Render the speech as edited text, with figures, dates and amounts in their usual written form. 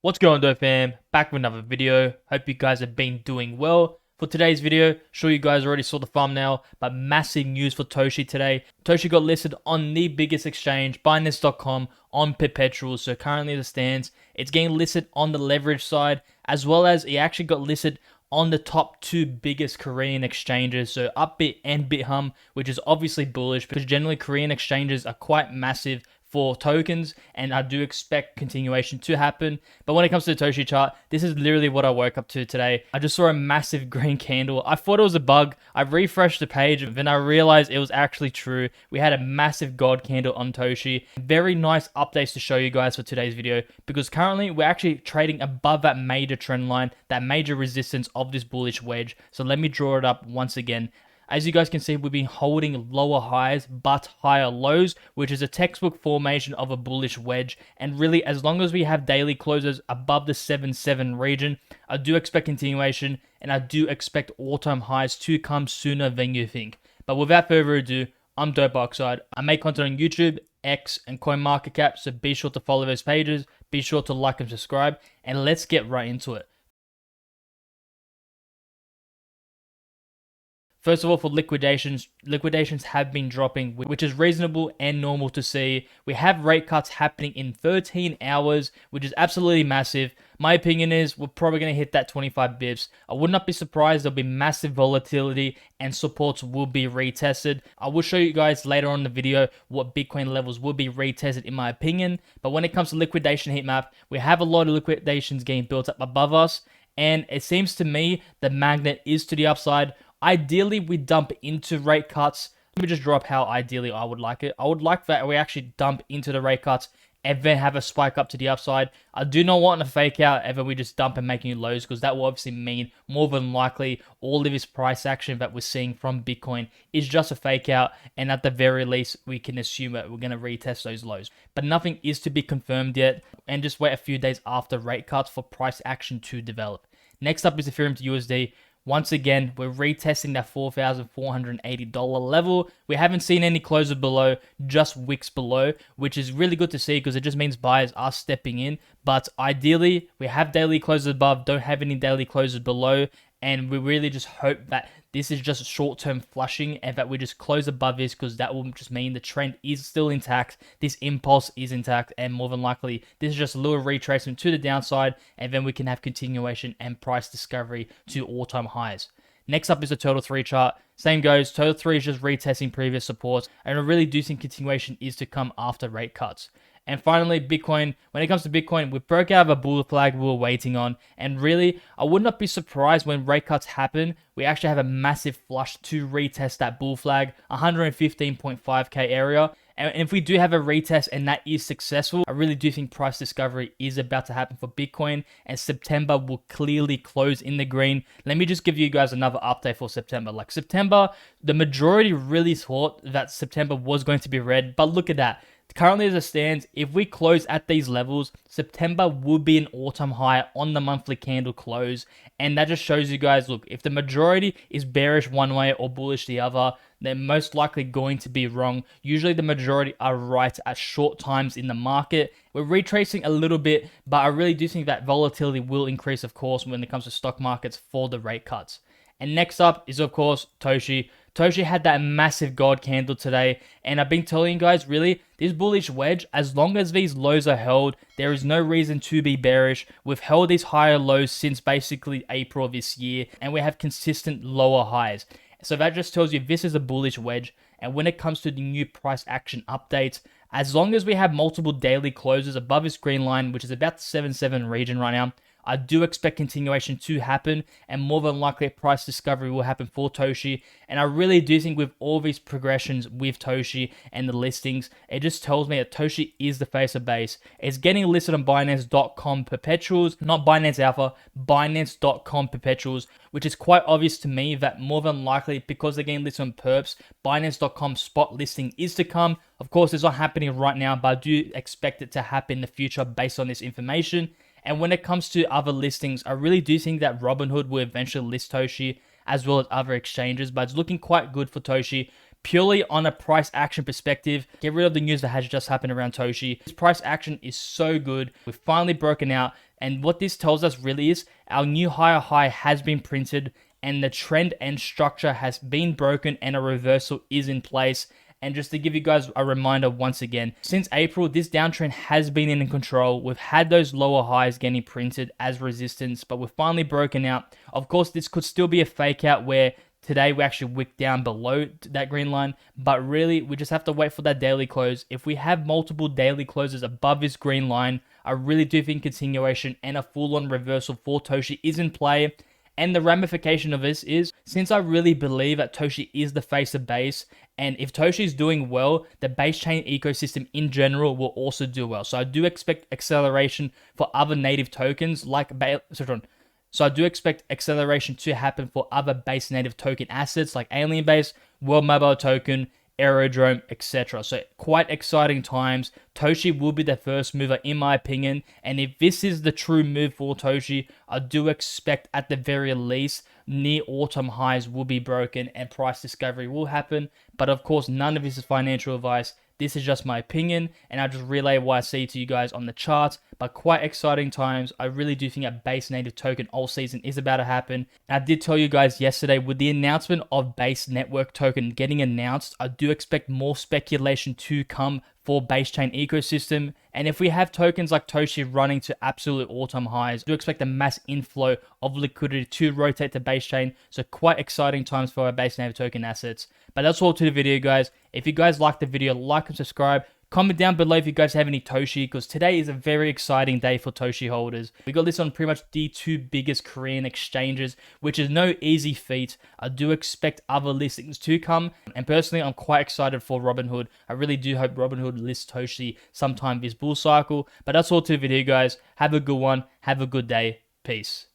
What's going on, fam? Back with another video. Hope you guys have been doing well. For today's video, sure you guys already saw the thumbnail, but massive news for Toshi today. Toshi got listed on the biggest exchange, Binance.com, on perpetuals. So currently as it stands, it's getting listed on the leverage side, as well as it actually got listed on the top two biggest Korean exchanges, so Upbit and BitHum, which is obviously bullish because generally Korean exchanges are quite massive for tokens, and I do expect continuation to happen. But when it comes to the Toshi chart, this is literally what I woke up to today. I just saw a massive green candle. I thought it was a bug. I refreshed the page, and then I realized it was actually true. We had a massive god candle on Toshi. Very nice updates to show you guys for today's video, because currently we're actually trading above that major trend line, that major resistance of this bullish wedge. So let me draw it up once again. As you guys can see, we've been holding lower highs but higher lows, which is a textbook formation of a bullish wedge. And really, as long as we have daily closes above the 7-7 region, I do expect continuation, and I do expect all-time highs to come sooner than you think. But without further ado, I'm Dope Oxide. I make content on YouTube, X, and CoinMarketCap, so be sure to follow those pages, be sure to like and subscribe, and let's get right into it. First of all, for liquidations have been dropping, which is reasonable and normal to see. We have rate cuts happening in 13 hours, which is absolutely massive. My opinion is we're probably going to hit that 25 bips. I would not be surprised. There'll be massive volatility and supports will be retested. I will show you guys later on in the video what Bitcoin levels will be retested in my opinion. But when it comes to liquidation heat map, we have a lot of liquidations getting built up above us. And it seems to me the magnet is to the upside. Ideally, we dump into rate cuts. Let me just drop how ideally I would like it. I would like that we actually dump into the rate cuts and then have a spike up to the upside. I do not want a fake out and then we just dump and make new lows, because that will obviously mean more than likely all of this price action that we're seeing from Bitcoin is just a fake out, and at the very least we can assume that we're going to retest those lows. But nothing is to be confirmed yet, and just wait a few days after rate cuts for price action to develop. Next up is Ethereum to USD. Once again, we're retesting that $4,480 level. We haven't seen any closes below, just wicks below, which is really good to see because it just means buyers are stepping in. But ideally, we have daily closes above, don't have any daily closes below, and we really just hope that this is just short-term flushing and that we just close above this, because that will just mean the trend is still intact, this impulse is intact, and more than likely this is just a little retracement to the downside, and then we can have continuation and price discovery to all-time highs. Next up is the Total 3 chart. Same goes, Total 3 is just retesting previous supports, and I really do think continuation is to come after rate cuts. And finally, Bitcoin. When it comes to Bitcoin, we broke out of a bull flag we were waiting on. And really, I would not be surprised when rate cuts happen, we actually have a massive flush to retest that bull flag, 115.5k area. And if we do have a retest and that is successful, I really do think price discovery is about to happen for Bitcoin, and September will clearly close in the green. Let me just give you guys another update for September. Like September, the majority really thought that September was going to be red, but look at that. Currently as it stands, if we close at these levels, September will be an all-time high on the monthly candle close. And that just shows you guys, look, if the majority is bearish one way or bullish the other, they're most likely going to be wrong. Usually the majority are right at short times in the market. We're retracing a little bit, but I really do think that volatility will increase, of course, when it comes to stock markets for the rate cuts. And next up is, of course, Toshi. Toshi had that massive god candle today, and I've been telling you guys, really, this bullish wedge, as long as these lows are held, there is no reason to be bearish. We've held these higher lows since basically April of this year, and we have consistent lower highs. So that just tells you this is a bullish wedge. And when it comes to the new price action updates, as long as we have multiple daily closes above this green line, which is about the 7-7 region right now, I do expect continuation to happen, and more than likely price discovery will happen for Toshi. And I really do think with all these progressions with Toshi and the listings, it just tells me that Toshi is the face of base. It's getting listed on Binance.com perpetuals, not Binance Alpha, Binance.com perpetuals, which is quite obvious to me that more than likely, because they're getting listed on perps, Binance.com spot listing is to come. Of course, it's not happening right now, but I do expect it to happen in the future based on this information. And when it comes to other listings, I really do think that Robinhood will eventually list Toshi, as well as other exchanges, but it's looking quite good for Toshi. Purely on a price action perspective, get rid of the news that has just happened around Toshi. This price action is so good. We've finally broken out. And what this tells us really is our new higher high has been printed and the trend and structure has been broken and a reversal is in place. And just to give you guys a reminder once again, since April, this downtrend has been in control. We've had those lower highs getting printed as resistance, but we've finally broken out. Of course, this could still be a fake out where today we actually wick down below that green line, but really we just have to wait for that daily close. If we have multiple daily closes above this green line, I really do think continuation and a full-on reversal for Toshi is in play. And the ramification of this is, since I really believe that Toshi is the face of base, and if Toshi is doing well, the base chain ecosystem in general will also do well. So I do expect acceleration for other native tokens like So I do expect acceleration to happen for other base native token assets like Alien Base, World Mobile Token, Aerodrome, etc. So quite exciting times. Toshi will be the first mover in my opinion. And if this is the true move for Toshi, I do expect at the very least near autumn highs will be broken and price discovery will happen. But of course, none of this is financial advice. This is just my opinion, and I just relay what I see to you guys on the charts. But quite exciting times. I really do think a base native token all season is about to happen. I did tell you guys yesterday with the announcement of base network token getting announced, I do expect more speculation to come for base chain ecosystem. And if we have tokens like Toshi running to absolute all-time highs, I do expect a mass inflow of liquidity to rotate to base chain. So quite exciting times for our base native token assets. But that's all to the video, guys. If you guys liked the video, like and subscribe. Comment down below if you guys have any Toshi, because today is a very exciting day for Toshi holders. We got this on pretty much the two biggest Korean exchanges, which is no easy feat. I do expect other listings to come, and personally, I'm quite excited for Robinhood. I really do hope Robinhood lists Toshi sometime this bull cycle. But that's all to the video, guys. Have a good one. Have a good day. Peace.